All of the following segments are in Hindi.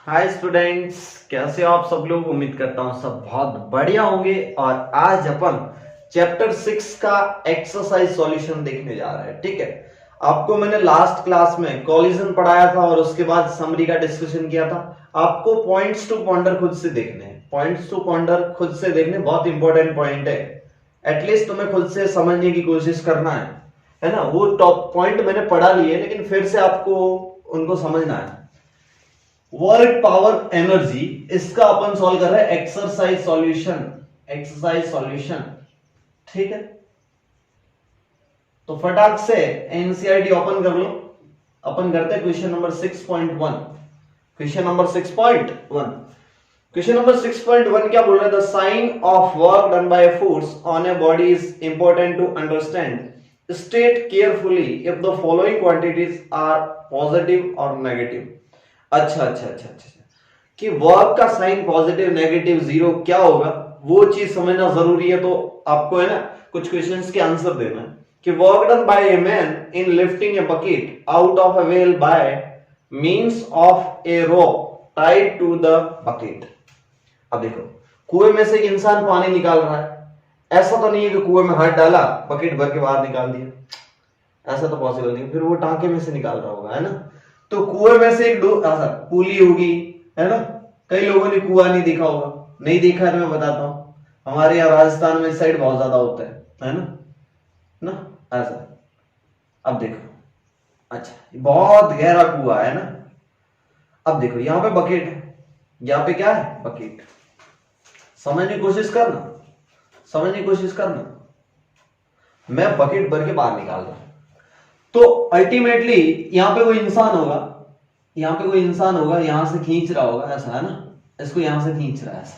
हाय स्टूडेंट्स, कैसे हो आप सब लोग। उम्मीद करता हूँ सब बहुत बढ़िया होंगे। और आज अपन चैप्टर 6 का एक्सरसाइज सॉल्यूशन देखने जा रहे हैं। ठीक है, आपको मैंने लास्ट क्लास में कॉलिजन पढ़ाया था और उसके बाद समरी का डिस्कशन किया था। आपको पॉइंट्स टू पॉन्डर खुद से देखने हैं। पॉइंट्स टू पॉन्डर खुद से देखने बहुत इंपॉर्टेंट पॉइंट है। एटलीस्ट तुम्हें खुद से समझने की कोशिश करना है ना। वो टॉप पॉइंट मैंने पढ़ा लिए, लेकिन फिर से आपको उनको समझना है। वर्क पावर एनर्जी, इसका अपन सॉल्व कर रहे हैं एक्सरसाइज सॉल्यूशन। एक्सरसाइज सॉल्यूशन, ठीक है। तो फटाक से एनसीईआरटी ओपन कर लो। अपन करते हैं question number 6.1। Question number 6.1। Question number 6.1 क्या बोल रहा है? The sign of work done by force on a body is important to understand. State carefully if the following quantities are positive और नेगेटिव। अच्छा कि वर्क का साइन पॉजिटिव नेगेटिव जीरो क्या होगा वो चीज समझना जरूरी है। तो आपको है ना कुछ क्वेश्चंस के आंसर देना है कि work done by a man in lifting a bucket out of a well by means of a rope tied to the bucket. अब देखो, कुएं में से एक इंसान पानी निकाल रहा है। ऐसा तो नहीं है कि कुएं में हाथ डाला बकेट भर के बाहर निकाल दिया, ऐसा तो पॉसिबल नहीं। फिर वो टांके में से निकाल रहा होगा, है ना। तो कुएं में से एक पुली होगी, है ना। कई लोगों ने कुआं नहीं देखा होगा, नहीं देखा है तो मैं बताता हूं। हमारे यहाँ राजस्थान में इस साइड बहुत ज्यादा होता है ना ऐसा। अब देखो, अच्छा बहुत गहरा कुआं है ना। अब देखो यहाँ पे बकेट है, यहाँ पे क्या है? बकेट। समझने की कोशिश करना। मैं बकेट भर के बाहर निकाल रहा हूं, तो अल्टीमेटली यहां पे कोई इंसान होगा, यहां से खींच रहा होगा, ऐसा है ना। इसको यहां से खींच रहा है ऐसा,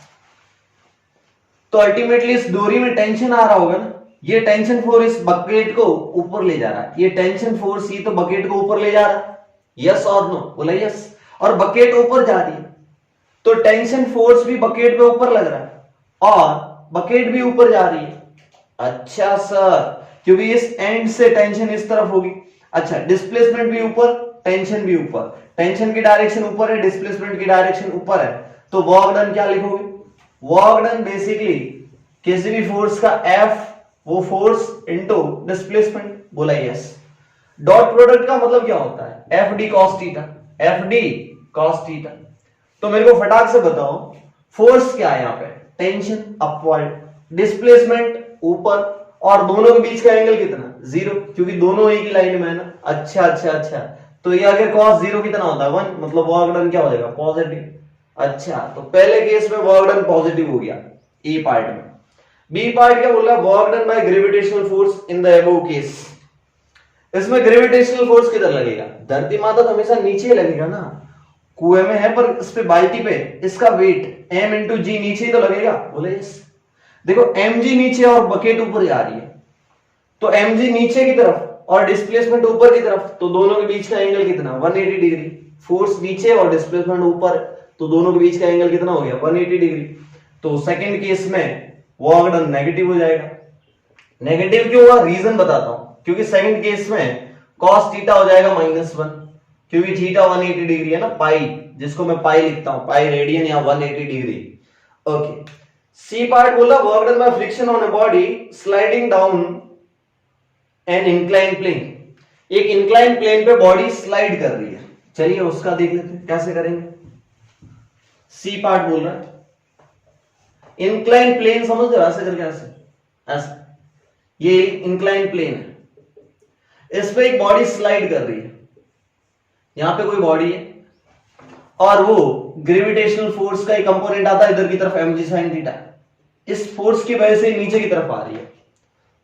तो अल्टीमेटली इस डोरी में टेंशन आ रहा होगा ना। ये टेंशन फोर्स इस बकेट को ऊपर ले जा रहा है। ये टेंशन फोर्स ही तो बकेट को ऊपर ले जा रहा है। यस और नो? बोला यस। और बकेट ऊपर जा रही है, तो टेंशन फोर्स भी बकेट पे ऊपर लग रहा है और बकेट भी ऊपर जा रही है। अच्छा सर, क्योंकि इस एंड से टेंशन इस तरफ होगी। अच्छा, डिस्प्लेसमेंट भी ऊपर, टेंशन भी ऊपर। टेंशन की डायरेक्शन ऊपर है, डिस्प्लेसमेंट की डायरेक्शन ऊपर है, तो वर्क डन क्या लिखोगे? वर्क डन बेसिकली किसी भी फोर्स का F, वो फोर्स इनटू डिस्प्लेसमेंट। बोला यस। डॉट प्रोडक्ट का मतलब क्या होता है? FD cos theta, FD cos theta. तो मेरे को फटाक से बताओ, फोर्स क्या है यहाँ पे? टेंशन अपवर्ड, डिस्प्लेसमेंट ऊपर, और दोनों के बीच का एंगल कितना? जीरो, क्योंकि दोनों एक ही लाइन में है ना। अच्छा, तो ये अगर cos जीरो कितना होता है? 1, मतलब वर्क डन क्या हो जाएगा? पॉजिटिव। अच्छा, तो पहले केस में वर्क डन पॉजिटिव हो गया ए पार्ट में। बी पार्ट क्या बोल रहा है? Work done by gravitational force in the above case. इसमें ग्रेविटेशनल फोर्स किधर लगेगा? धरती माता तो हमेशा नीचे लगेगा ना। कुएं में है पर इस पे बाल्टी पे इसका वेट m इंटू जी नीचे ही तो लगेगा। बोले यस। देखो mg नीचे और बकेट ऊपर जा रही है, तो mg नीचे की तरफ और डिस्प्लेसमेंट ऊपर की तरफ, तो दोनों के बीच का एंगल कितना? 180 डिग्री। फोर्स नीचे और डिस्प्लेसमेंट ऊपर, तो दोनों के बीच का एंगल कितना हो गया? 180 डिग्री। तो सेकंड केस में वर्क डन नेगेटिव हो जाएगा। नेगेटिव क्यों हुआ? रीजन बताता हूं। क्योंकि सेकंड केस में cos थीटा हो जाएगा -1, क्योंकि थीटा 180 डिग्री है ना, पाई, जिसको मैं पाई लिखता हूं, पाई रेडियन या 180 डिग्री। ओके। सी पार्ट बोला work done by friction on a body sliding down an incline plane. एक इंक्लाइन प्लेन पे बॉडी स्लाइड कर रही है। चलिए उसका देख लेते हैं कैसे करेंगे। सी पार्ट बोल रहा है इंक्लाइन प्लेन, समझ रहे हो? ऐसे करके ऐसे ये इंक्लाइन प्लेन है, इस पे एक बॉडी स्लाइड कर रही है। यहां पे कोई बॉडी है और वो ग्रेविटेशनल फोर्स का एक कंपोनेंट आता है इधर की तरफ, mg sin थीटा। इस फोर्स की वजह से नीचे की तरफ आ रही है।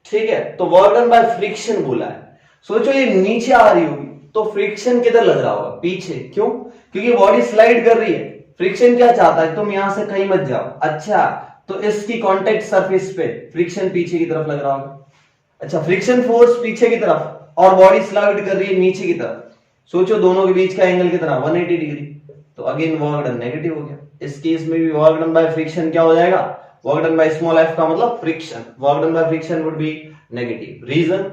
ठीक है, तो वर्क डन बाय फ्रिक्शन बोला है। सोचो ये नीचे आ रही होगी तो फ्रिक्शन किधर लग रहा होगा? पीछे। क्यों? क्योंकि बॉडी स्लाइड कर रही है। फ्रिक्शन क्या चाहता है? तुम यहां से कहीं मत जाओ। अच्छा, तो इसकी कॉन्टेक्ट सरफेस पे फ्रिक्शन पीछे की तरफ लग रहा होगा। अच्छा, फ्रिक्शन फोर्स पीछे की तरफ और बॉडी स्लाइड कर रही है नीचे की तरफ। सोचो दोनों के बीच का एंगल कितना? 180 डिग्री। तो अगेन वर्क डन नेगेटिव हो गया। इस केस में भी वर्क डन बाय फ्रिक्शन क्या हो जाएगा? Work done by small f का मतलब friction. Work done by friction would be negative. Reason?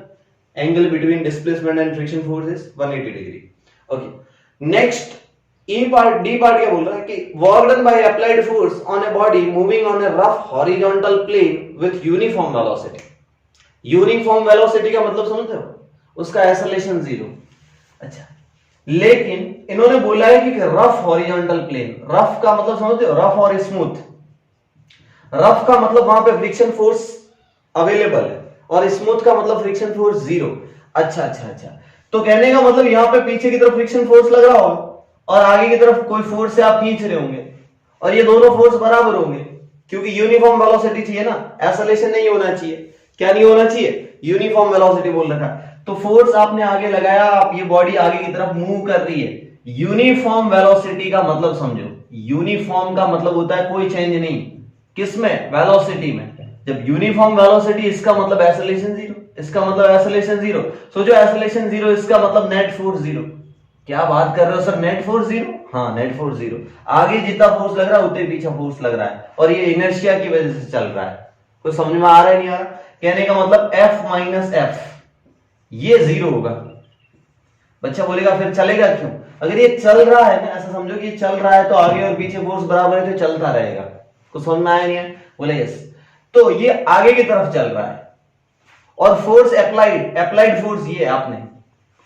Angle between displacement and friction force is 180 degree. Okay, next D part क्या बोल रहा है कि work done by applied force on a body moving on a rough horizontal plane with uniform velocity. Uniform velocity का मतलब समझते हो, उसका एक्सेलरेशन 0। अच्छा, लेकिन इन्होंने बोला है कि रफ हॉरिजॉन्टल प्लेन, रफ का मतलब समझते हो, रफ और स्मूथ। रफ का मतलब वहां पे फ्रिक्शन फोर्स अवेलेबल है और स्मूथ का मतलब फ्रिक्शन फोर्स 0। अच्छा अच्छा अच्छा, तो कहने का मतलब यहां पे पीछे की तरफ फ्रिक्शन फोर्स लग रहा होगा और आगे की तरफ कोई फोर्स से आप खींच रहे होंगे और ये दोनों फोर्स बराबर होंगे, क्योंकि यूनिफॉर्म वेलोसिटी चाहिए ना, एक्सेलरेशन नहीं होना चाहिए। क्या नहीं होना चाहिए? यूनिफॉर्म वेलोसिटी बोल रखा है। तो फोर्स आपने आगे लगाया, आप ये बॉडी आगे की तरफ मूव कर रही है। यूनिफॉर्म वेलोसिटी का मतलब समझो, यूनिफॉर्म का मतलब होता है कोई चेंज नहीं, किसमें? वेलोसिटी में। जब यूनिफॉर्म वेलोसिटी, इसका मतलब एक्सेलरेशन 0, इसका मतलब एक्सेलरेशन 0। सोचो एक्सेलरेशन 0, इसका मतलब नेट फोर्स 0। क्या बात कर रहे हो सर, नेट फोर्स 0? हाँ, नेट फोर्स 0। आगे जितना फोर्स लग रहा है उतने पीछे फोर्स लग रहा है और ये इनर्शिया की वजह से चल रहा है। कुछ समझ में आ रहा है नहीं आ रहा? कहने का मतलब F माइनस एफ ये 0 होगा। बच्चा बोलेगा फिर चलेगा क्यों? अगर ये चल रहा है ना, ऐसा समझो कि ये चल रहा है तो आगे और पीछे फोर्स बराबर है तो चलता रहेगा। कुछ समझ में आया नहीं है? बोले यस। तो ये आगे की तरफ चल रहा है और फोर्स अप्लाइड फोर्स ये आपने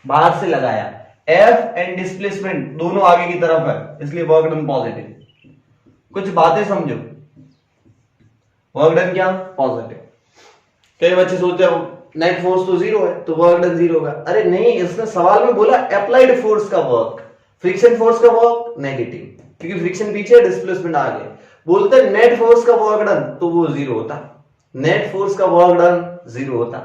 बाहर से लगाया। F एंड डिस्प्लेसमेंट दोनों आगे की तरफ है, इसलिए वर्क डन पॉजिटिव। कुछ बातें समझो, वर्क डन क्या? पॉजिटिव। कई बच्चे सोचते हैं नेट फोर्स तो 0 है तो वर्क डन 0 होगा। अरे नहीं, इसने सवाल में बोला अप्लाइड फोर्स का वर्क, फ्रिक्शन फोर्स का वर्क नेगेटिव, क्योंकि फ्रिक्शन पीछे डिस्प्लेसमेंट आगे। बोलते हैं नेट फोर्स का वर्क डन तो वो 0 होता, नेट फोर्स का वर्क डन 0 होता।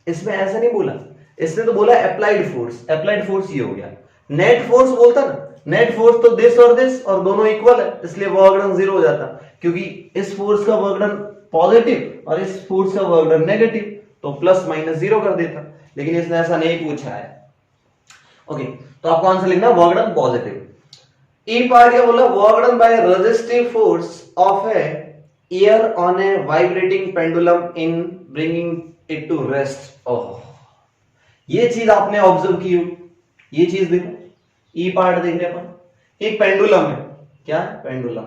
इसमें ऐसा नहीं बोला, इसने तो बोला अप्लाइड फोर्स। अप्लाइड फोर्स ये हो गया। नेट फोर्स बोलता ना, नेट फोर्स तो दिस और दोनों इक्वल है, इसलिए वर्क डन 0 हो जाता, क्योंकि इस फोर्स का वर्क डन पॉजिटिव और इस फोर्स का वर्क डन नेगेटिव, तो प्लस माइनस 0 कर देता। लेकिन इसने ऐसा नहीं पूछा है। ओके, तो आपको आंसर लिखना work done positive. E part क्या बोला? Work done by resistive force of a air on a vibrating pendulum in bringing it to rest. Oh, ये चीज आपने ऑब्जर्व की हो, ये चीज देखो, ई पार्ट देखने पर एक पेंडुलम है। क्या है? पेंडुलम।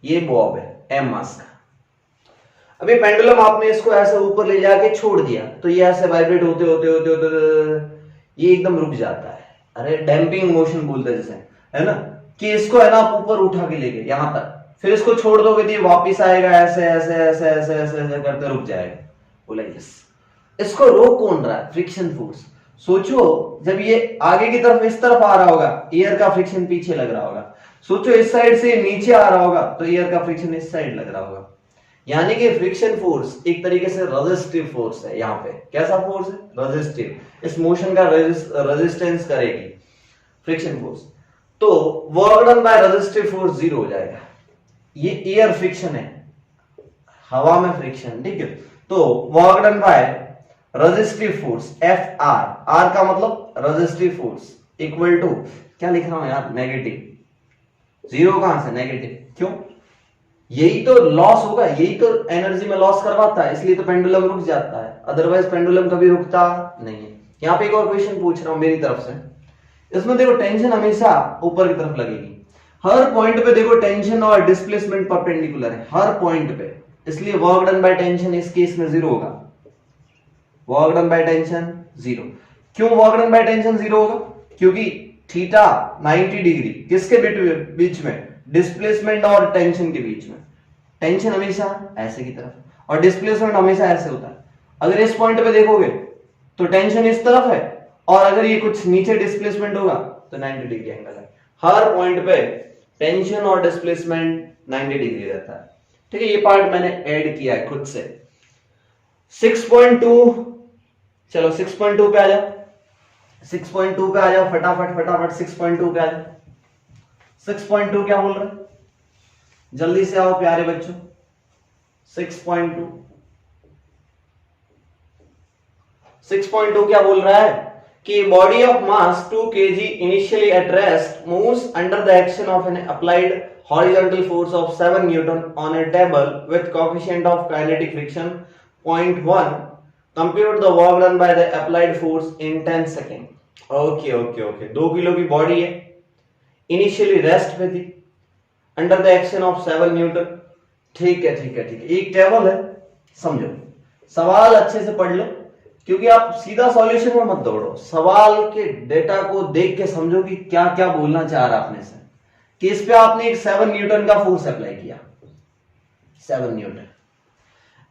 ये बॉब है एम मास का। अभी पेंडुलम आपने इसको ऐसे ऊपर ले जाके छोड़ दिया तो ये ऐसे वाइब्रेट होते होते होते होते ये एकदम रुक जाता है। अरे डैम्पिंग मोशन बोलते हैं जिसे, है ना, कि इसको है ना आप ऊपर उठा के ले गए यहां तक, फिर इसको छोड़ दोगे तो ये वापिस आएगा, ऐसे ऐसे ऐसे ऐसे ऐसे ऐसे करते रुक जाएगा। बोला यस। इसको रोक कौन रहा है? Friction force. सोचो जब ये आगे की तरफ इस तरफ आ रहा होगा, एयर का फ्रिक्शन पीछे लग रहा होगा। सोचो इस साइड से नीचे आ रहा होगा तो एयर का फ्रिक्शन इस साइड लग रहा होगा। यानी कि फ्रिक्शन फोर्स एक तरीके से रेजिस्टिव फोर्स है। यहाँ पे कैसा फोर्स है? रेजिस्टिव। इस मोशन का रेजिस्टेंस करेगी फ्रिक्शन फोर्स। तो work done by resistive force 0 हो जाएगा। ये एयर फ्रिक्शन है, हवा में फ्रिक्शन, ठीक है। तो work done by resistive force F R, R का मतलब रेजिस्टिव फोर्स, इक्वल टू क्या लिख रहा हूं यार? नेगेटिव। 0 कहां से? नेगेटिव। क्यों? यही तो लॉस होगा, यही तो एनर्जी में लॉस करवाता है, इसलिए तो पेंडुलम रुक जाता है, अदरवाइज पेंडुलम कभी रुकता नहीं है। यहाँ पे एक और क्वेश्चन पूछ रहा हूं मेरी तरफ से। इसमें देखो टेंशन हमेशा ऊपर की तरफ लगेगी, हर पॉइंट पे देखो टेंशन और डिस्प्लेसमेंट परपेंडिकुलर है हर पॉइंट पे, इसलिए वर्क डन बाय टेंशन इस केस में 0 होगा। Work done by tension 0। क्यों वर्क डन बाय टेंशन 0 होगा? क्योंकि थीटा 90 डिग्री किसके बीच में? डिस्प्लेसमेंट और टेंशन के बीच में। टेंशन हमेशा ऐसे की तरफ और डिस्प्लेसमेंट हमेशा ऐसे होता है। अगर इस पॉइंट पे देखोगे तो टेंशन इस तरफ है और अगर ये कुछ नीचे डिस्प्लेसमेंट होगा तो 90 डिग्री एंगल है। हर पॉइंट पे टेंशन और डिस्प्लेसमेंट 90 डिग्री रहता है, ठीक है। ये पार्ट मैंने ऐड किया है खुद से। 6.2, चलो 6.2 पे आ जाओ, 6.2 पे आ जाओ, फटाफट फटाफट 6.2 पे आ जाओ। 6.2 क्या बोल रहा है? जल्दी से आओ प्यारे बच्चों। 6.2 क्या बोल रहा है कि body of mass 2 kg initially at rest moves under the action of N applied horizontal force of 7 Newton on A table with coefficient of kinetic friction 0.1. Compute the work done by the applied force in 10 second. Okay okay okay, 2 kilo की बॉडी है, इनिशियली रेस्ट पे थी, under the action of 7 Newton. ठीक है ठीक है ठीक है, एक टेबल है, समझो सवाल अच्छे से पढ़ लो, क्योंकि आप सीधा सॉल्यूशन में मत दौड़ो, सवाल के डेटा को देख के समझो कि क्या क्या बोलना चाह रहा आपने से, कि इस पे आपने एक 7 न्यूटन का फोर्स अप्लाई किया, 7 न्यूटन,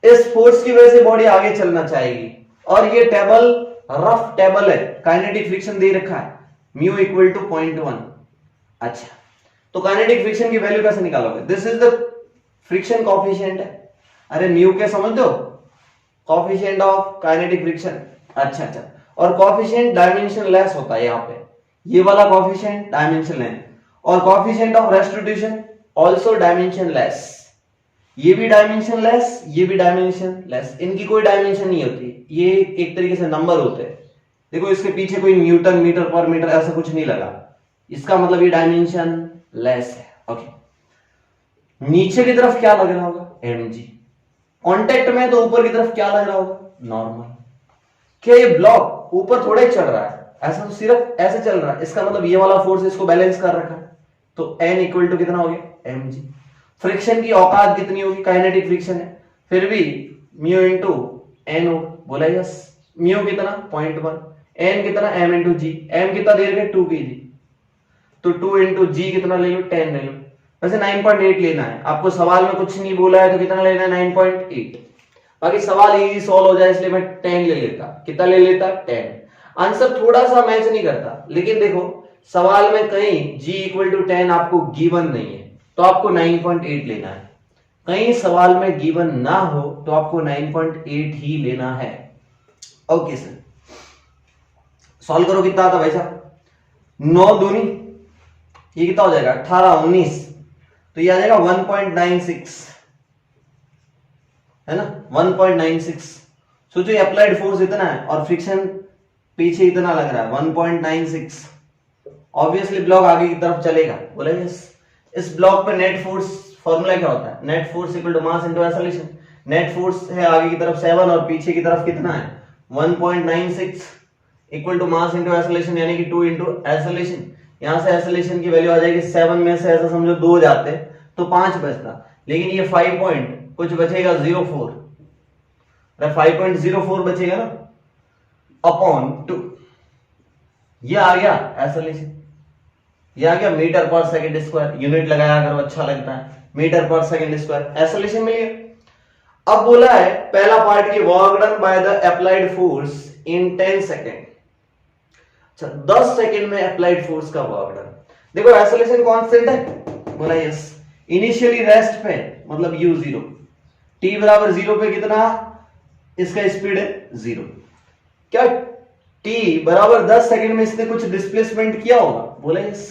इस फोर्स की वजह से बॉडी आगे चलना चाहेगी, और ये टेबल रफ टेबल है, काइनेटिक फ्रिक्शन दे रखा है, म्यू इक्वल टू 0.1। अच्छा, तो काइनेटिक फ्रिक्शन की वैल्यू कैसे निकालोगे? This is the friction coefficient है, अरे म्यू के समझ दो, कोएफिशिएंट ऑफ काइनेटिक फ्रिक्शन। अच्छा अच्छा, और कोएफिशिएंट डायमेंशन लेस होता है, यहाँ पे ये वाला कोएफिशिएंट डायमेंशन लेस, और coefficient of restitution also dimension less, ये भी डायमेंशन लेस, ये भी डायमेंशन लेस, इनकी कोई डायमेंशन नहीं होती, ये एक तरीके से नंबर होते हैं। देखो इसके पीछे कोई न्यूटन मीटर पर मीटर ऐसा कुछ नहीं लगा, इसका मतलब ये डायमेंशन लेस है। ओके, नीचे की तरफ क्या लग रहा होगा? mg। कांटेक्ट में तो ऊपर की तरफ क्या लग रहा होगा? नॉर्मल। क्या ये ब्लॉक ऊपर थोड़ा ही चढ़ रहा है, ऐसा तो सिर्फ ऐसे चल रहा है, इसका मतलब ये वाला फोर्स इसको बैलेंस कर रखा है, तो n इक्वल टू कितना हो गया? mg। फ्रिक्शन की औकात कितनी होगी? काइनेटिक फ्रिक्शन है, फिर भी म्यू इंटू एन हो, बोला यस। म्यू कितना? 0.1, एन कितना? m इंटू जी, m कितना दे रखे? 2 kg, तो 2 इंटू जी कितना ले लो? 10 ले लो। वैसे 9.8 लेना है आपको, सवाल में कुछ नहीं बोला है तो कितना लेना है? 9.8। बाकी सवाल इजी सॉल्व हो जाए इसलिए मैं 10 ले लेता। कितना ले लेता? 10। आंसर थोड़ा सा मैच नहीं करता, लेकिन देखो सवाल में कहीं g इक्वल टू 10 आपको गिवन नहीं है तो आपको 9.8 लेना है, कहीं सवाल में गिवन ना हो तो आपको 9.8 ही लेना है। ओके सर, सॉल्व करो। कितना आता भाई साहब? 9 दूनी ये कितना हो जाएगा? 18 19, तो ये आ जाएगा 1.96, है ना? 1.96। सोचो ये अप्लाइड फोर्स इतना है और फ्रिक्शन पीछे इतना लग रहा है, 1.96। ऑब्वियसली ब्लॉक आगे की तरफ चलेगा, बोला यस। इस ब्लॉक पे नेट फोर्स फॉर्मूला क्या होता है? Net force equal to mass into acceleration. Net force है आगे की तरफ 7 और पीछे की तरफ कितना है? 1.96 equal to mass into acceleration, यानी कि 2 इनटू एक्सेलरेशन। यहां से एक्सेलरेशन की वैल्यू आ जाएगी 7 में से ऐसा समझो 2 जाते तो 5 बचता, लेकिन ये 5 पॉइंट कुछ बचेगा 04, 5.04 बचेगा ना, अपॉन 2। ये आ गया एक्सेलरेशन, ये आ गया मीटर पर सेकंड स्क्वायर। यूनिट लगाया करो, अच्छा लगता है, मीटर पर सेकंड स्क्वायर एक्सेलरेशन मिल गया। अब बोला है पहला पार्ट की work done by the applied force in 10 second. अच्छा, 10 सेकेंड में अप्लाइड फोर्स का वर्क डन। देखो एक्सेलरेशन कांस्टेंट है, बोला यस। इनिशियली रेस्ट पे मतलब u0, t बराबर 0 पे कितना इसका स्पीड है? 0। क्या t बराबर 10 सेकेंड में इसने कुछ डिस्प्लेसमेंट किया होगा? बोला yes.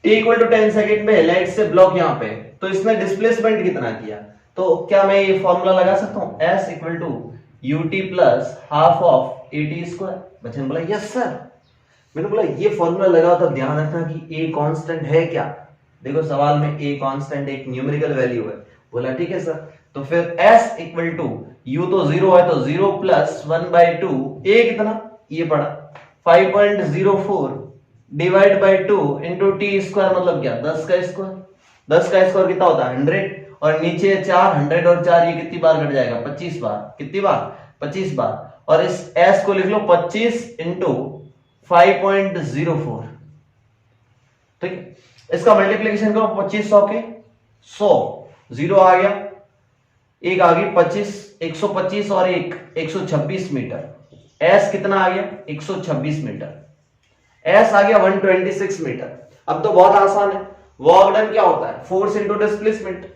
t equal to 10 second में लाइट से ब्लॉक यहां पे, तो इसने डिस्प्लेसमेंट कितना किया? तो क्या मैं ये फॉर्मूला लगा सकता हूं? s equal to ut plus half of at square. बच्चे ने बोला यस सर। मैंने बोला ये फॉर्मूला लगाओ तो ध्यान रखना कि a कांस्टेंट है क्या। देखो सवाल में a कांस्टेंट एक न्यूमेरिकल वैल्यू है। बोला ठीक है सर, तो फिर s इक्वल टू u तो 0 है तो 0 प्लस 1/2, a कितना ये पड़ा 5.04 divide by 2 into T square, मतलब क्या 10 का स्क्वायर। 10 का स्क्वायर कितना होता है? 100, और नीचे 4, 100 और 4 ये कितनी बार कट जाएगा? 25 बार। कितनी बार? 25 बार। और इस s को लिख लो 25 इंटू 5.04, ठीक है। इसका मल्टीप्लीकेशन करो 2500 के 100, 0 आ गया, एक आ गई 25, 125 और एक 126 मीटर। s कितना आ गया? 126 मीटर। s आ गया 126 मीटर। अब तो बहुत आसान है। वर्क डन क्या होता है? Force into displacement.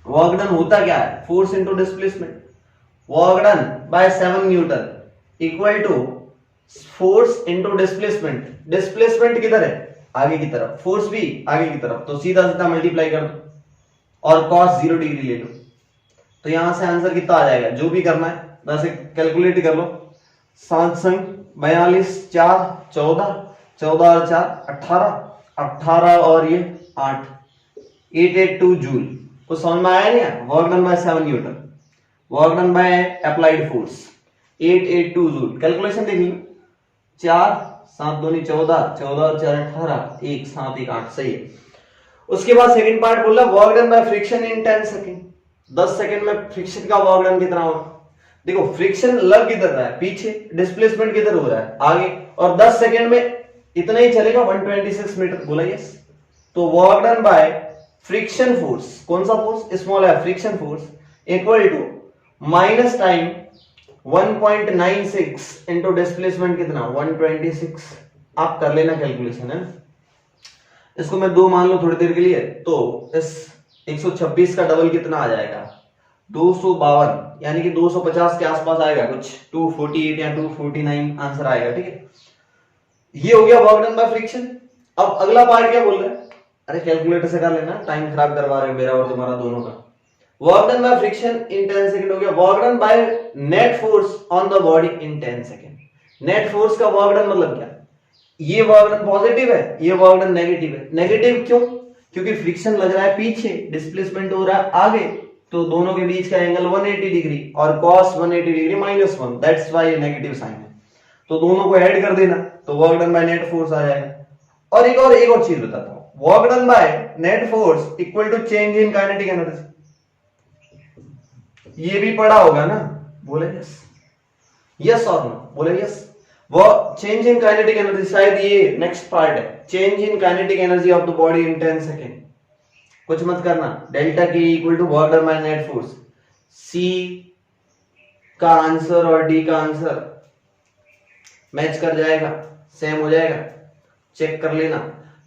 Work done होता क्या है? Force into displacement. Work done by 7 newton equal to force into displacement. Displacement किधर है? आगे की तरफ, फोर्स भी आगे की तरफ, तो सीधा सीधा मल्टीप्लाई कर दो और cos 0 डिग्री ले लो, तो यहां से आंसर कितना आ जाएगा? जो भी करना है वैसे कैलकुलेट कर लो। 7 संग 42, 4 14, 14 और 4 18, 18 और ये 8, 882 जूल। कुछ समझ में आया नहीं? Work done by 7 Newton, work done by applied force 882 joule. Calculation देखिए, 4, 7 दूनी 14, 14 और 4 18, 1 7 1 8, सही है। उसके बाद सेकंड पार्ट बोला work done by friction in 10 second. 10 second में फ्रिक्शन का वर्क डन कितना होगा? देखो फ्रिक्शन लग किधर रहा है? पीछे। डिस्प्लेसमेंट किधर हो रहा है? आगे। और 10 सेकंड में इतना ही चलेगा, 126 मीटर। बोला यस। तो work done by friction force, कौन सा फोर्स? स्मॉल है, friction force equal to minus time 1.96 into displacement कितना? 126। आप कर लेना कैलकुलेशन, है ना। इसको मैं 2 मान लो थोड़ी देर के लिए, तो इस 126 का डबल कितना आ जाएगा? 252, यानी कि 250 के आसपास आएगा कुछ, 248 या 249 आंसर आएगा। ठीक है, ये हो गया वर्क डन बाय फ्रिक्शन। अब अगला पार्ट क्या बोल रहा है? अरे कैलकुलेटर से कर लेना, टाइम खराब करवा रहे हो मेरा और तुम्हारा दोनों का। Work done by friction in 10 second हो गया work done by net force on the body in 10 second. Net force का वर्क डन मतलब क्या? ये वर्क डन पॉजिटिव है, ये वर्क डन नेगेटिव है। नेगेटिव क्यों? क्योंकि फ्रिक्शन लग रहा है पीछे, डिस्प्लेसमेंट हो रहा है आगे, तो दोनों के बीच का एंगल 180 डिग्री और cos 180 degree -1, that's why negative sign है। तो दोनों को ऐड कर देना तो work done by net force आ जाएगा। और एक और चीज बताता हूं, work done by net force equal to change in kinetic energy. ये भी पढ़ा होगा ना? बोले यस, यस और नो? बोले यस। वो चेंज इन काइनेटिक एनर्जी, शायद ये नेक्स्ट पार्ट है, change in kinetic energy of the body in 10 second. कुछ मत करना, डेल्टा के equal to work done by net force. C का आंसर और डी का आंसर मैच कर जाएगा, सेम हो जाएगा, चेक कर लेना।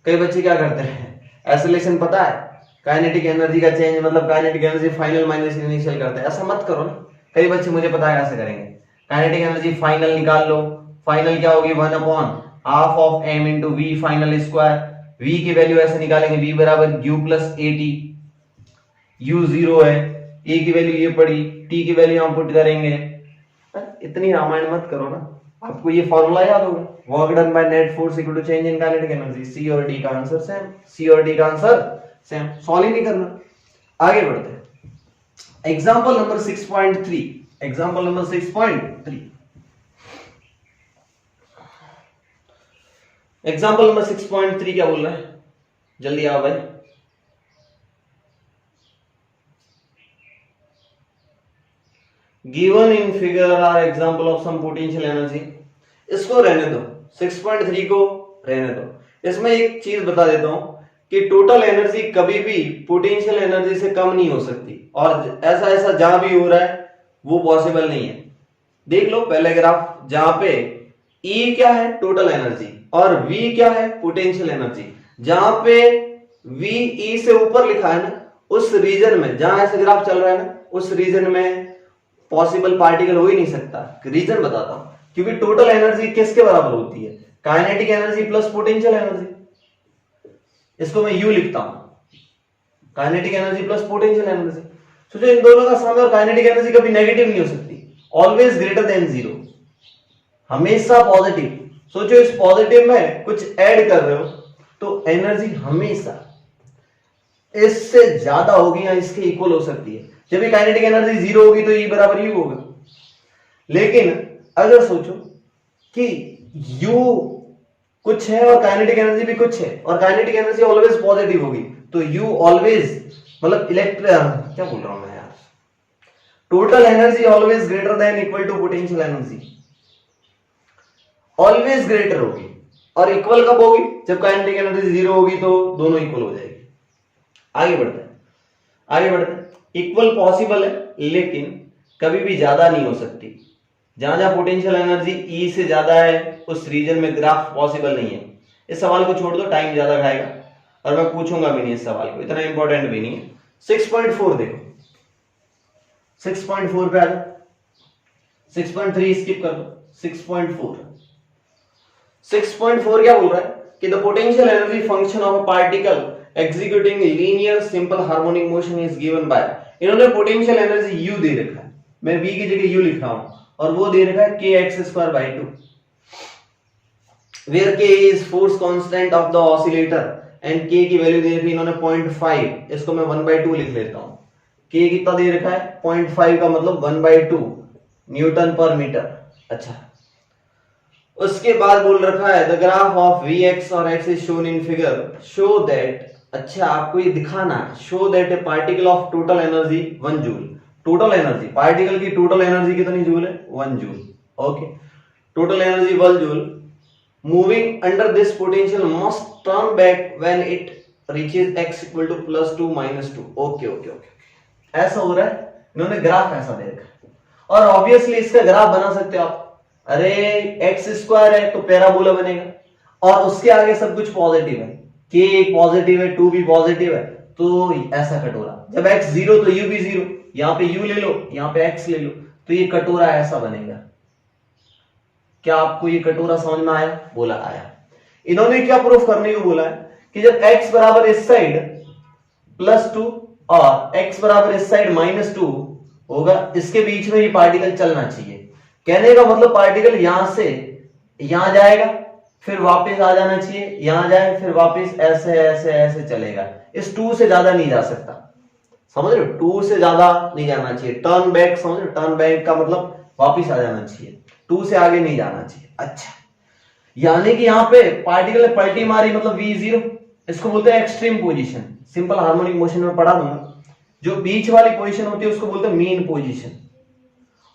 कई बच्चे क्या करते हैं, एसोलेशन पता है, काइनेटिक एनर्जी का चेंज मतलब kinetic energy final minus initial करते हैं। ऐसा मत करो ना, कई बच्चे मुझे पता है ऐसे करेंगे। काइनेटिक एनर्जी फाइनल निकाल लो, फाइनल क्या होगी? 1/half of m into V final square. v की वैल्यू ऐसे निकालेंगे, v बराबर u प्लस AT, u 0 है, a की वैल्यू ये पड़ी, t की वैल्यू हम पुट करेंगे। इतनी रामायण मत करो ना, आपको ये फॉर्मूला याद होगा, work done by net force equal to change in kinetic energy. C और डी का आंसर सेम, सी और डी का आंसर सेम। सॉल्व ही नहीं करना, आगे बढ़ते हैं। Example number 6.3, example number 6.3, example number 6.3 क्या बोल रहा है? जल्दी आओ भाई। Given in figure are example of some potential energy. इसको रहने दो, 6.3 को रहने दो। इसमें एक चीज बता देता हूं कि टोटल एनर्जी कभी भी पोटेंशियल एनर्जी से कम नहीं हो सकती, और ऐसा ऐसा जहां भी हो रहा है वो पॉसिबल नहीं है। देख लो पहले ग्राफ, जहां पे E क्या है? टोटल एनर्जी, और V क्या है? Potential energy. जहां पे V E से ऊपर लिखा है ना, उस रीजन में, जहां ऐसे ग्राफ चल रहा है ना, उस रीजन में पॉसिबल पार्टिकल हो ही नहीं सकता। रीजन बताता हूं, क्योंकि टोटल एनर्जी किसके बराबर होती है? Kinetic energy plus potential energy. इसको मैं U लिखता हूं, kinetic energy plus potential energy. सोचो इन दोनों का सम, और काइनेटिक एनर्जी कभी नेगेटिव नहीं हो सकती, ऑलवेज ग्रेटर देन 0, हमेशा पॉजिटिव। सोचो इस पॉजिटिव में कुछ ऐड कर रहे हो तो एनर्जी हमेशा इससे ज्यादा होगी या इसके इक्वल हो सकती है। जब भी काइनेटिक एनर्जी 0 होगी तो E बराबर U होगा। लेकिन अगर सोचो कि U कुछ है और काइनेटिक एनर्जी भी कुछ है, और काइनेटिक एनर्जी ऑलवेज पॉजिटिव होगी, तो U ऑलवेज, मतलब क्या बोल रहा हूं मैं यार, total energy always greater than equal to potential energy, always greater होगी। और इक्वल कब होगी? जब काइनेटिक एनर्जी 0 होगी, तो दोनों इक्वल हो जाएगी। आगे बढ़ते हैं, आगे बढ़ते हैं। इक्वल पॉसिबल है, लेकिन कभी भी ज्यादा नहीं हो सकती। जहां जहां पोटेंशियल एनर्जी E से ज्यादा है, उस रीजन में ग्राफ पॉसिबल नहीं है। इस सवाल को छोड़ दो, टाइम ज्यादा खाएगा और मैं पूछूंगा भी नहीं इस सवाल को, इतना इंपॉर्टेंट भी नहीं है। 6.4 देखो, 6.4 पे आ जाओ, 6.3 स्किप कर दो, 6.4। 6.4 क्या बोल रहा है कि the potential energy function of a particle executing linear simple harmonic motion is given by. इन्होंने पोटेंशियल एनर्जी U दे रखा है, मैं V की जगह U लिख रहा हूं, और वो दे रखा है kx²/2, where k is force constant of the oscillator and k की वैल्यू दे रखी इन्होंने 0.5, इसको मैं 1/2 लिख लेता हूं। k कितना दे रखा है? 0.5 का मतलब 1/2 न्यूटन पर मीटर। अच्छा, उसके बाद बोल रखा है the graph of V X और X is shown in figure show that, अच्छा आपको ये दिखाना है, show that a particle of total energy 1 joule, total energy particle की टोटल एनर्जी कितनी जूल है 1 joule, okay, total energy 1 joule moving under this potential must turn back when it reaches x equal to +2 -2, okay okay okay, ऐसा हो रहा है, इन्होंने ग्राफ ऐसा दे रखा और ऑब्वियसली इसका ग्राफ बना सकते हो आप, अरे एक्स स्क्वायर है तो पैराबोला बनेगा और उसके आगे सब कुछ पॉजिटिव है, k पॉजिटिव है 2 भी पॉजिटिव है, तो ऐसा कटोरा, जब x 0 तो u भी 0, यहां पे u ले लो यहां पे x ले लो, तो ये कटोरा ऐसा बनेगा। क्या आपको ये कटोरा समझ में आया? बोला आया। इन्होंने क्या प्रूफ करने को बोला है कि जब x बराबर इस साइड +2 और x बराबर इस साइड -2 होगा, इसके बीच में ये पार्टिकल चलना चाहिए। कहने का मतलब पार्टिकल यहां से यहां जाएगा फिर वापस आ जाना चाहिए, यहां जाए फिर वापस ऐसे ऐसे ऐसे चलेगा, इस 2 से ज्यादा नहीं जा सकता, समझ रहे हो? 2 से ज्यादा नहीं जाना चाहिए, टर्न बैक, समझ रहे हो? टर्न बैक का मतलब वापस आ जाना चाहिए, 2 से आगे नहीं जाना चाहिए। अच्छा, यानी कि यहाँ पे पार्टिकल ने पलटी मारी मतलब v0, इसको बोलते हैं extreme position, simple harmonic motion में पढ़ा दूंगा, जो बीच वाली पोजीशन होती है उसको बोलते हैं मीन पोजीशन,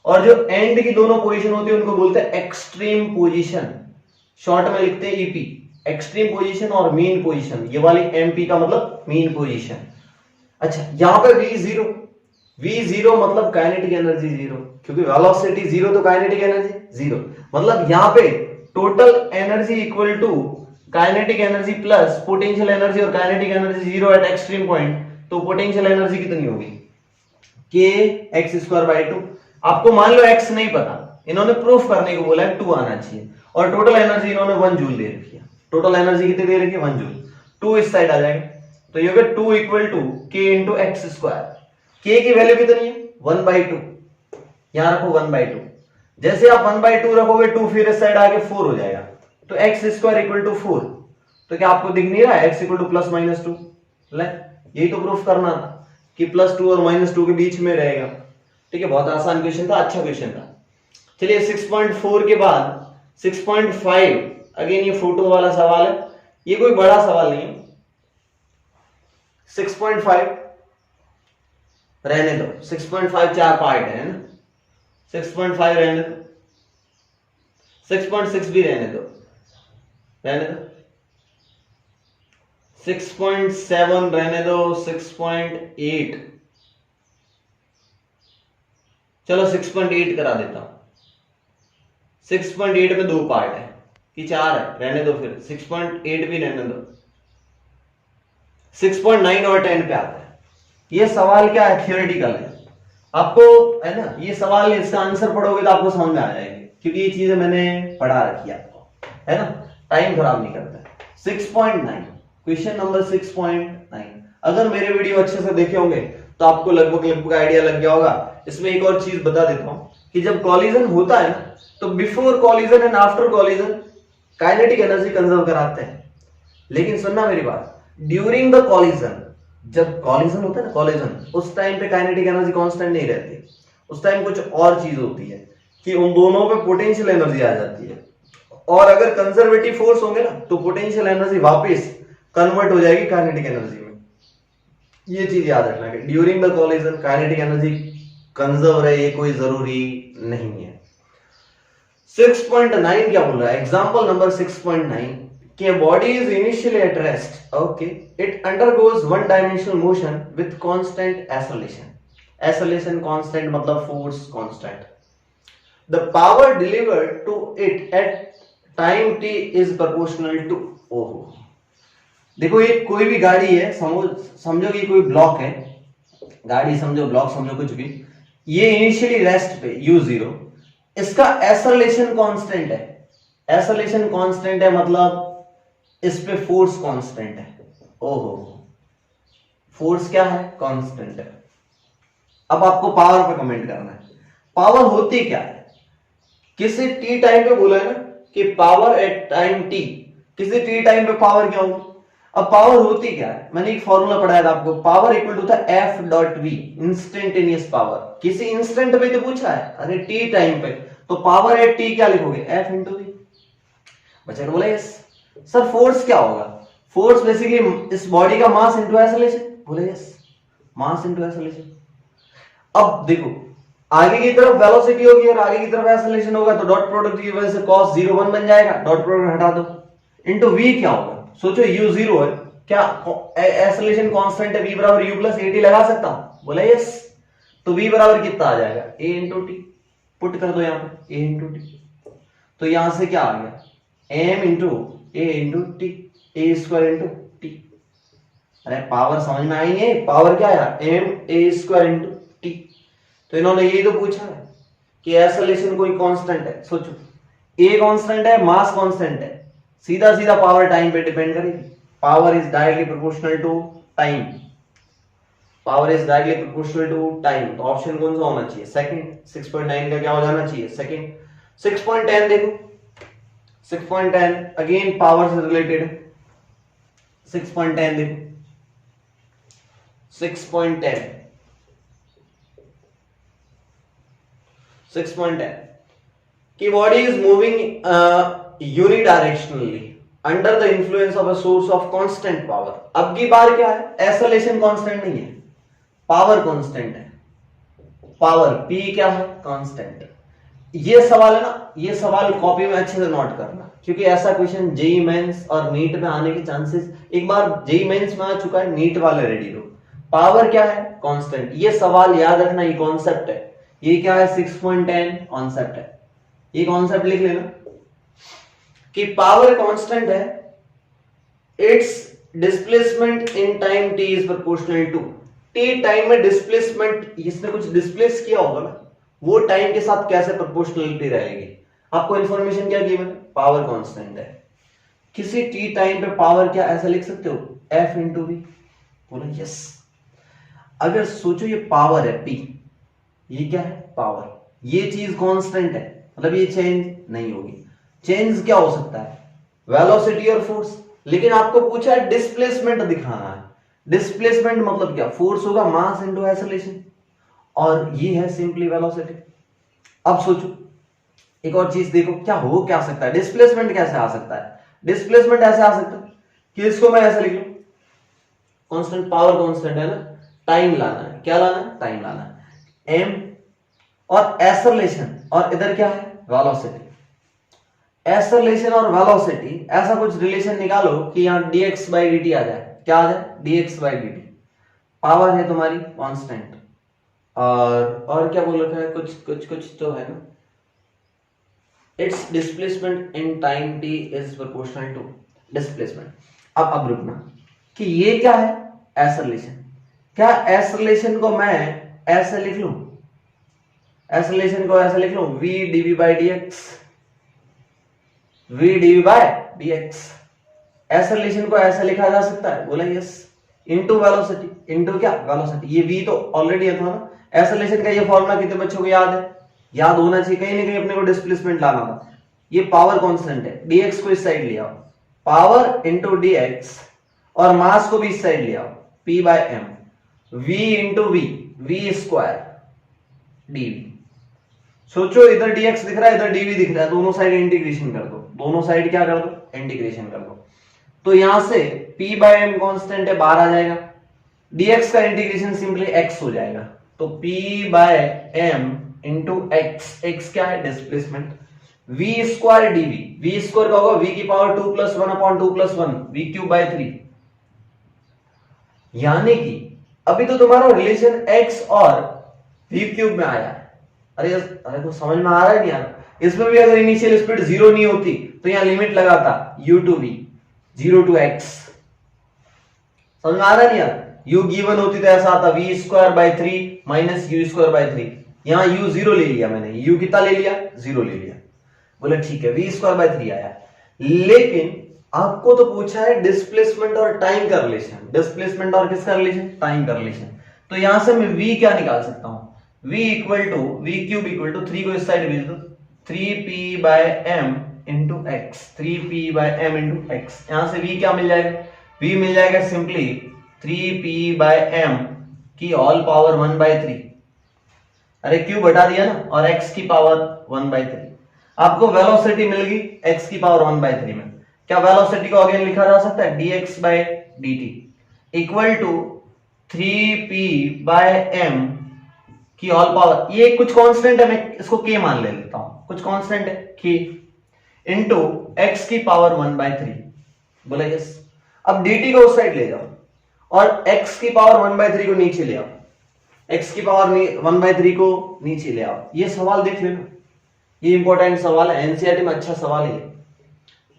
और जो एंड की दोनों पोजीशन होती है उनको बोलते हैं एक्सट्रीम पोजीशन, शॉर्ट में लिखते हैं ईपी, एक्सट्रीम पोजीशन और मीन पोजीशन, ये वाली एमपी का मतलब मीन पोजीशन। अच्छा, यहां पे v0 मतलब काइनेटिक एनर्जी 0, क्योंकि वेलोसिटी 0 तो काइनेटिक एनर्जी 0, मतलब यहां पे total energy equal to kinetic energy plus potential energy, और kinetic energy 0 at extreme point, तो पोटेंशियल एनर्जी कितनी होगी k x²/2। आपको मान लो x नहीं पता, इन्होंने प्रूफ करने को बोला है 2 आना चाहिए, और टोटल एनर्जी इन्होंने 1 जूल दे रखी है, टोटल एनर्जी कितनी दे रखी है 1 जूल, 2 इस साइड आ जाएगा, तो ये होगा 2 equal to k into x², k की वैल्यू कितनी है 1/2, यहां रखो 1/2, जैसे आप 1/2 रखोगे 2 फिर इस साइड आके 4 हो जाएगा, तो x² इक्वल टू 4, तो क्या आपको दिख नहीं रहा है x इक्वल टू +-2, ले यही तो प्रूफ करना था कि +2 और -2 के बीच में रहेगा। ठीक है, बहुत आसान क्वेश्चन था, अच्छा क्वेश्चन था। चलिए 6.4 के बाद 6.5, अगेन ये फोटो वाला सवाल है, ये कोई बड़ा सवाल नहीं है। 6.5 रहने दो, 6.5 4 पार्ट है ना, 6.5 रहने दो, 6.6 भी रहने दो, 6.7 रहने दो, 6.8, चलो 6.8 करा देता हूं, 6.8 में 2 पार्ट है कि 4 है, रहने दो, फिर 6.8 भी रहने दो, 6.9 और 10 पे आता है। ये सवाल क्या है, थियोरेटिकल है, आपको है ना, ये सवाल इसका आंसर पढ़ोगे तो आपको समझ में आ जाएंगे, क्योंकि ये चीजें मैंने पढ़ा रखी है आपको, है ना, टाइम खराब नहीं करता है। 6.9, क्वेश्चन नंबर 6.9, अगर मेरे वीडियो अच्छे से देखे होंगे तो आपको लगभग आइडिया लग गया होगा। इसमें एक और चीज बता देता हूं कि जब कॉलिजन होता है ना, तो before collision and after collision kinetic energy conserve कराते हैं, लेकिन सुनना मेरी बात, ड्यूरिंग द कॉलिजन, जब कॉलिजन होता है ना, कॉलिजन, उस टाइम पे काइनेटिक एनर्जी कांस्टेंट नहीं रहती, उस टाइम कुछ और चीज होती है कि उन दोनों पे पोटेंशियल एनर्जी आ जाती है, और अगर कंजर्वेटिव फोर्स होंगे ना तो पोटेंशियल एनर्जी वापस कन्वर्ट हो जाएगी काइनेटिक एनर्जी में। ये चीज याद रखना कि during the collision kinetic energy conserve रहे, ये कोई जरूरी नहीं है। 6.9 क्या बोल रहा है, एग्जांपल नंबर 6.9 कि body is initially at rest, okay, it undergoes one dimensional motion with constant acceleration, acceleration constant मतलब force constant, the power delivered to it at time t is proportional to, ओहो, देखो ये कोई भी गाड़ी है, समझो कि कोई ब्लॉक है, गाड़ी समझो, ब्लॉक समझो, कुछ भी, ये इनिशियली रेस्ट पे u0, इसका एक्सेलरेशन कांस्टेंट है, एक्सेलरेशन कांस्टेंट है मतलब इस पे फोर्स कांस्टेंट है, ओहो, फोर्स क्या है, कांस्टेंट है। अब आपको पावर पे कमेंट करना है, पावर होती क्या है, किसी t टाइम पे बोला है ना कि पावर एट टाइम t, किसी t टाइम पे पावर क्या होगी। अब पावर होती क्या है, मैंने एक फॉर्मूला पढ़ाया था आपको, पावर इक्वल टू था F.V, इंस्टेंटेनियस पावर, किसी इंस्टेंट पे तो पूछा है, अरे t टाइम पे, तो पावर एट t क्या लिखोगे, F इंटू v, बच्चा बोले यस। सर फोर्स क्या होगा? फोर्स बेसिकली इस बॉडी का मास इंटू एक्सेलरेशन। बोले यस, मास इंटू एक्सेलरेशन। अब देखो आगे की तरफ वेलोसिटी होगी और आगे की तरफ एक्सेलरेशन होगा, तो डॉट प्रोडक्ट की वजह से cos 0 1 बन जाएगा, डॉट प्रोडक्ट हटा दो, इनटू v क्या होगा? सोचो u 0 है, क्या एक्सेलरेशन कांस्टेंट है, v बराबर u प्लस at लगा सकता हूं? बोला यस। तो v बराबर कितना आ जाएगा? a into T. पुट कर दो यहां पे a इंटू टी, तो यहां से क्या आ गया? m into a into T, a square into T. अरे पावर समझ में आई नहीं? पावर क्या आया? m a square into T. तो इन्होंने यही तो पूछा है कि एक्सेलरेशन कोई कांस्टेंट है। सोचो a कांस्टेंट है, मास कांस्टेंट है, सीधा सीधा पावर टाइम पे डिपेंड करेगी। Power is directly proportional to time, power is directly proportional to time. तो ऑप्शन कौन सा होना चाहिए? सेकंड। 6.9 का क्या हो जाना चाहिए? सेकंड। 6.10 देखो, 6.10 अगेन पावर से रिलेटेड है। 6.10 देखो, 6.10 कि body is moving unidirectionally under the influence of a source of constant power। अब की बार क्या है? एक्सेलरेशन कांस्टेंट नहीं है, पावर कांस्टेंट है। पावर p क्या है? कांस्टेंट। ये सवाल है ना, ये सवाल कॉपी में अच्छे से नोट करना, क्योंकि ऐसा क्वेश्चन जेई मेंस और नीट में आने के चांसेस, एक बार जेई मेंस में आ चुका है, नीट वाले रेडी रहो। पावर क्या है? कांस्टेंट। ये सवाल याद रखना, ये कॉन्सेप्ट है। ये क्या है? 6.10 कॉन्सेप्ट है। ये कॉन्सेप्ट लिख लेना कि पावर कांस्टेंट है, it's displacement in time t is proportional to t। Time में डिस्प्लेसमेंट, इसने कुछ डिस्प्लेस किया होगा ना, वो टाइम के साथ कैसे प्रोपोर्शनलिटी रहेगी। आपको इंफॉर्मेशन क्या दी मैंने? पावर कांस्टेंट है। किसी t टाइम पे पावर क्या ऐसा लिख सकते हो? f into V. बोलो यस। अगर सोचो ये पावर है p, ये क्या है? पावर। ये चीज कांस्टेंट है, मतलब ये चेंज नहीं होगी। चेंज क्या हो सकता है? वेलोसिटी और फोर्स। लेकिन आपको पूछा है डिस्प्लेसमेंट दिखाना है। डिस्प्लेसमेंट मतलब क्या? फोर्स होगा मास इनटू एक्सेलरेशन, और ये है सिंपली वेलोसिटी। अब सोचो एक और चीज देखो, क्या हो क्या सकता है? डिस्प्लेसमेंट कैसे आ सकता है? डिस्प्लेसमेंट ऐसे आ सकता है कि इसको मैं ऐसे लिख लूं, कांस्टेंट, पावर कांस्टेंट है ना, टाइम लाना है। क्या लाना है? टाइम लाना है। m और एक्सेलरेशन, और इधर क्या है? वेलोसिटी। एक्सेलरेशन और वेलोसिटी, ऐसा कुछ रिलेशन निकालो कि यहां dx by dt आ जाए। क्या आ जाए? dx by dt। पावर है तुम्हारी कांस्टेंट, और क्या बोल रखा है? कुछ तो है ना, it's displacement in time t is proportional to displacement. अब रुकना कि ये क्या है? एक्सेलरेशन। क्या एक्सेलरेशन को मैं ऐसे लिख लूं? एक्सेलरेशन को ऐसे लिख लूं, v dv by dx, v dv by dx। Acceleration को ऐसे लिखा जा सकता है? बोला यस। Into velocity. इनटू क्या? वेलोसिटी। ये v तो ऑलरेडी था ना। एक्सेलरेशन का ये फॉर्मूला कितने बच्चों को याद है? याद होना चाहिए, कहीं ना कहीं अपने को डिस्प्लेसमेंट लाना था। ये पावर कांस्टेंट है, dx को इस साइड ले आओ, पावर इंटू dx, और मास को भी इस साइड ले आओ, p by m, v into v square dv। सोचो इधर dx दिख रहा है, इधर dv दिख रहा है, दोनों साइड इंटीग्रेशन कर दो, दोनों साइड क्या कर दो? इंटीग्रेशन कर दो। तो यहां से p by m कांस्टेंट है, बाहर आ जाएगा, dx का इंटीग्रेशन सिंपली x हो जाएगा। तो p by m into x, x क्या है? Displacement. v square dv, v square का होगा v की power 2 plus 1 upon 2 plus 1, v cube by 3। यानी कि अभी तो तुम्हारा रिलेशन x और v क्यूब में आया है। अरे तो समझ में आ रहा है नहीं यार? इसमें भी अगर इनिशियल स्पीड 0 नहीं होती तो यहां लिमिट लगाता u to v, 0 to x। समझ में आ रहा है नहीं यार? u गिवन होती तो ऐसा आता v square by 3 minus u square by 3। यहां u 0 ले लिया मैंने, u कितना ले लिया? 0 ले लिया। बोले ठीक है, v स्क्वायर बाय 3 आया। लेकिन आपको तो पूछा है डिस्प्लेसमेंट और टाइम का रिलेशन। डिस्प्लेसमेंट और किसका रिलेशन? टाइम का रिलेशन। तो यहां से मैं v क्या निकाल सकता हूं? v equal to v cube equal to 3 को इस साइड भेज दो, 3p by m into x, 3p by m into x. यहां से v क्या मिल जाएगा? v मिल जाएगा सिंपली 3p बाय m की ऑल पावर 1 बाय 3। अरे क्यूब हटा दिया ना, और x की पावर 1 बाय 3। आपको वेलोसिटी मिल गई x की पावर 1/3 में। क्या वेलोसिटी को अगेन लिखा जा सकता है dx by dt equal to 3p/m की ऑल पावर, ये कुछ कांस्टेंट है, मैं इसको k मान ले लेता हूं, कुछ कांस्टेंट है k इनटू x की पावर 1/3। बोला यस। अब dt को उस साइड ले जाओ और x की पावर 1/3 को नीचे ले आओ, x की पावर 1/3 को नीचे ले आओ। ये सवाल देख लेना, ये इंपॉर्टेंट सवाल है, एनसीईआरटी में अच्छा सवाल है।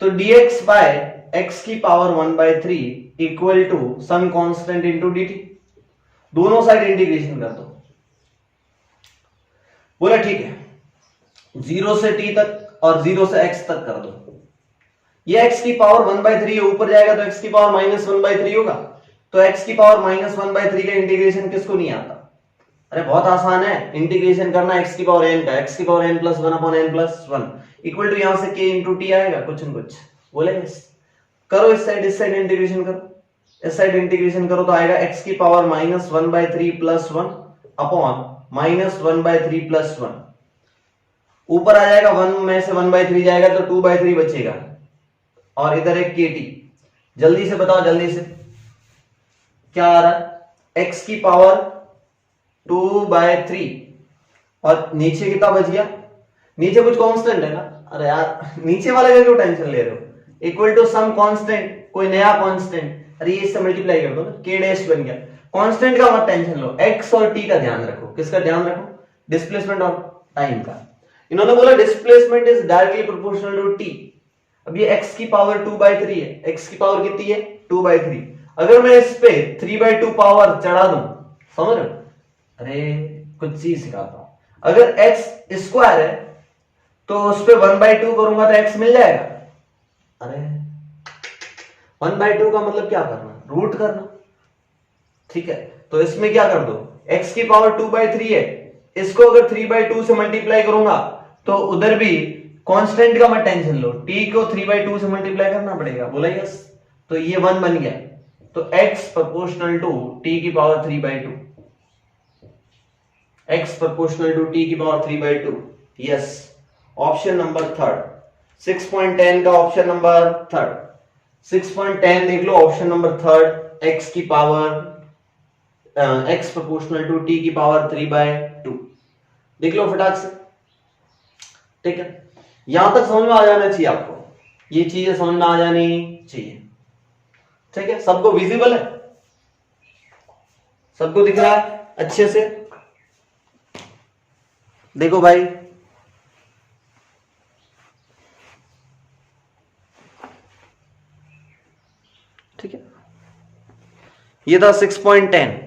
तो dx बाय x की power 1/3 equal to some constant into dt, दोनों साइड इंटीग्रेशन कर दो। बोला ठीक है, 0 से t तक और 0 से x तक कर दो। ये x की पावर 1/3 ऊपर जाएगा तो x की पावर -1/3 होगा, तो x की पावर -1/3 का इंटीग्रेशन किसको नहीं आता? अरे बहुत आसान है इंटीग्रेशन करना x की पावर n का, x की power n + 1 upon n + 1 equal to यहां से k इंटू टी आएगा कुछ न कुछ। बोले यस। करो इस साइड इंटीग्रेशन करो, इस साइड इंटीग्रेशन करो तो आएगा x की पावर -1/3 + 1 अपॉन -1/3 + 1। ऊपर आ जाएगा 1 में से 1/3 जाएगा तो 2/3 बचेगा और इधर एक kt। जल्दी से बताओ, जल्दी से क्या आ रहा है? x की पावर 2/3 और नीचे कितना बच गया? नीचे कुछ कांस्टेंट है ना? अरे यार नीचे वाले का क्यों टेंशन ले रहे हो? इक्वल टू सम कांस्टेंट, कोई नया कांस्टेंट। अरे इससे मल्टीप्लाई कर दो ना, k डैश बन गया। कांस्टेंट का मत टेंशन लो, x और t का ध्यान रखो। किसका ध्यान रखो? डिस्प्लेसमेंट और टाइम का। इन्होंने बोला displacement is directly proportional to t। अब ये x की पावर 2/3 है, x की पावर कितनी है? 2/3। अगर मैं इस पे 3/2 पावर चढ़ा दूं, समझ रहे हो? अरे कुछ चीज सिखाता हूं। अगर x स्क्वायर है तो उस पे 1/2 करूंगा तो x मिल जाएगा। अरे 1/2 का मतलब क्या करना? रूट करना। ठीक है, तो इसमें क्या कर दो, x की पावर 2/3 है, इसको अगर 3/2 से मल्टीप्लाई करूंगा तो उधर भी कांस्टेंट का मत टेंशन लो, t को 3/2 से मल्टीप्लाई करना पड़ेगा। बोला यस। तो ये 1 बन गया, तो x प्रोपोर्शनल टू t की power 3/2, x proportional to t की पावर 3/2। यस, ऑप्शन नंबर 3, 6.10 का ऑप्शन नंबर 3, 6.10 देख लो, ऑप्शन नंबर 3, x की power x proportional to t की पावर 3/2 देख लो फटाक से। ठीक है, यहां तक समझ में आ जाना चाहिए आपको, ये चीजें समझ में आ जानी चाहिए। ठीक है, सबको विजिबल है, सबको दिख रहा है अच्छे से? देखो भाई, ठीक है, ये था 6.10।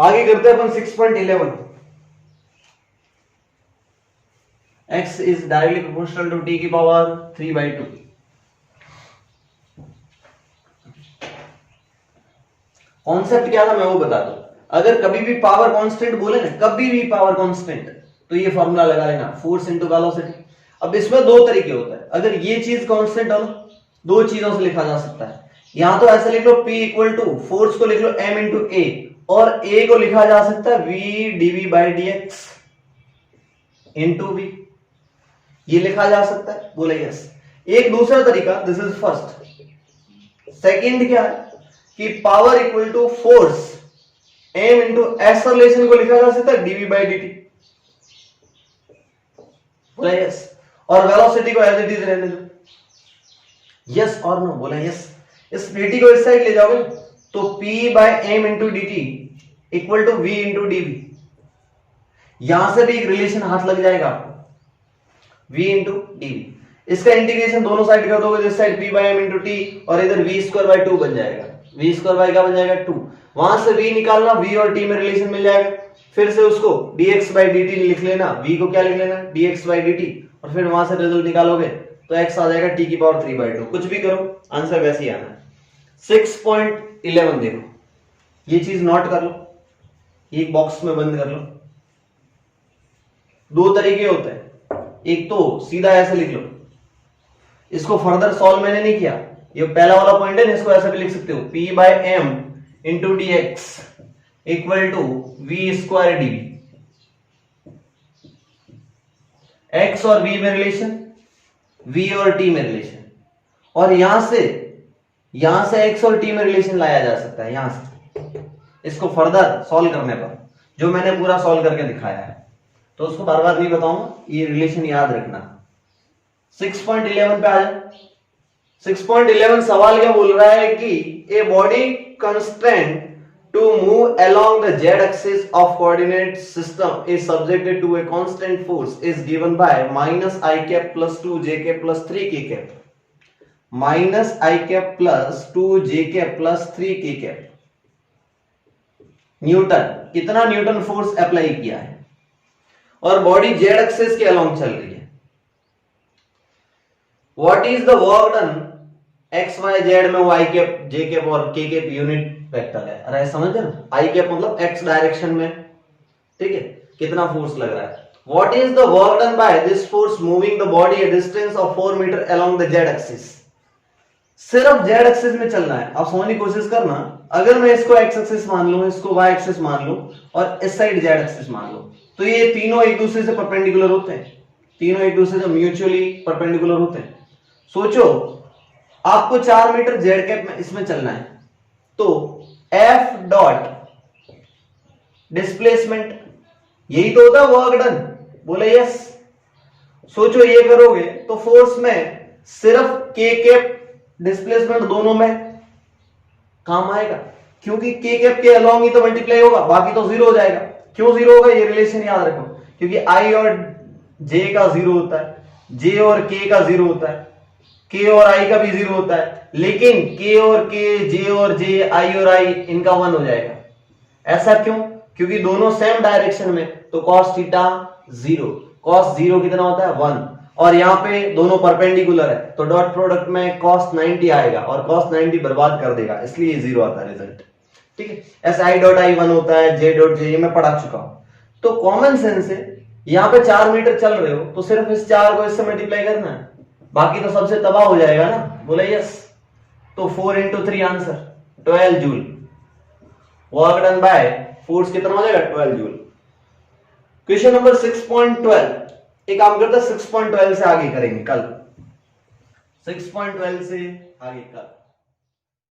आगे करते हैं अपन 6.11। x is directly proportional to t की पावर 3/2। कॉन्सेप्ट क्या था मैं वो बता दूं। अगर कभी भी पावर कांस्टेंट बोले ना, कभी भी पावर कांस्टेंट, तो ये फॉर्मूला लगा लेना, फोर्स इनटू वेलोसिटी। अब इसमें दो तरीके होते हैं, अगर ये चीज कांस्टेंट हो ना, दो चीजों से लिखा जा सकता है। यहां तो ऐसे लिख लो P इक्वल टू फोर्स को लिख लो m इंटू ए, और a को लिखा जा सकता है v dv/dx इंटू v, ये लिखा जा सकता है। बोले यस। एक दूसरा तरीका, दिस इज फर्स्ट। सेकंड क्या है कि power equal to force m into acceleration को लिखा जा सकता है dv/dt। बोला यस। और वेलोसिटी को एज इट इज रहने दो। यस और नो? बोला यस। इस dt को इस साइड ले जाओगे तो p/m into dt equal to v into dv। यहां से भी एक रिलेशन हाथ लग जाएगा आपको, v इंटू dv। इसका इंटीग्रेशन दोनों साइड कर दोगे, इस साइड p/m इंटू t और इधर v²/2 बन जाएगा। v² क्या बन जाएगा? 2। वहां से v निकालना, v और t में रिलेशन मिल जाएगा, फिर से उसको dx/dt लिख लेना, v को क्या लिख लेना? dx/dt, और फिर वहां से रिजल्ट निकालोगे तो x आ जाएगा t की पावर 3/2। कुछ भी करो, आंसर वैसे ही आना है। 6.11 देखो, ये चीज नोट कर लो, एक बॉक्स में बंद कर लो। दो तरीके होते हैं, एक तो सीधा ऐसे लिख लो, इसको फर्दर सॉल्व मैंने नहीं किया, ये पहला वाला पॉइंट है, इसको ऐसे भी लिख सकते हो, p/m into dx equal to v² dv। X और वी में रिलेशन, वी और टी में रिलेशन, और यहां से एक्स और टी में रिलेशन लाया जा सकता है यहां से, इसको फर्दर सॉल्व करने पर, जो मैंने पूरा सॉल्व करके दिखाया है, तो उसको बार बार नहीं बताऊंगा, ये रिलेशन याद रखना। 6.11 पे आ जाए। 6.11 सवाल क्या बोल रहा है कि a body constraint to move along the z axis of coordinate system is subjected to a constant force is given by minus I cap plus 2 j cap plus 3 k cap, minus I cap plus 2 j cap plus 3 k cap newton, कितना न्यूटन फोर्स अप्लाई किया है, और बॉडी z एक्सिस के अलोंग चल रही है। What is the work done, x y z में वो आई कैप जे कैप और के कैप यूनिट वेक्टर है, अरे समझ रहे ना, आई कैप मतलब एक्स डायरेक्शन में, ठीक है, कितना फोर्स लग रहा है। What is the work done by this force moving the body a distance of 4 metre along the z axis, सिर्फ जेड एक्सिस में चलना है। आप समझने की कोशिश करना, अगर मैं इसको एक्स एक्सिस मान लूं, इसको वाई एक्सिस मान लूं और इस साइड जेड एक्सिस मान लूं, तो ये तीनों एक दूसरे से परपेंडिकुलर होते हैं, तीनों एक दूसरे से म्यूचुअली परपेंडिकुलर होते हैं। सोचो आपको 4 मीटर जेड कैप में इसमें चलना है, तो एफ डॉट डिस्प्लेसमेंट, यही तो होता है वर्क डन, बोले यस। सोचो ये करोगे तो फोर्स में सिर्फ के कैप डिस्प्लेसमेंट दोनों में काम आएगा, क्योंकि के कैप के अलोंग ही तो मल्टीप्लाई होगा, बाकी तो जीरो हो जाएगा। क्यों जीरो होगा, ये रिलेशन याद रखो, क्योंकि आई और जे का जीरो होता है, जे और के का जीरो होता है, के और आई का भी जीरो होता है, लेकिन के और के, जे और जे, आई और आई इनका 1 हो जाएगा। ऐसा क्यों, क्योंकि दोनों सेम डायरेक्शन में, तो cos थीटा 0, cos 0 कितना होता है 1, और यहाँ पे दोनों परपेंडिकुलर है, तो डॉट प्रोडक्ट में cos 90 आएगा, और cos 90 बर्बाद कर देगा, इसलिए 0 आता है रिजल्ट, ठीक है। ऐसे आई डॉट आई 1 होता है, जे डॉट जे मैं पढ़ा चुका हूं। तो कॉमन सेंस से यहाँ पे 4 मीटर चल रहे हो तो सिर्फ इस 4 को इससे मल्टीप्लाई करना है, बाकी तो सबसे तबाह हो जाएगा ना, बोले यस। तो 4 into 3 answer 12 joule, work done by force कितना हो जाएगा 12 जूल। क्वेश्चन नंबर 6.12, एक काम करते हैं 6.12 से आगे करेंगे कल, 6.12 से आगे कल।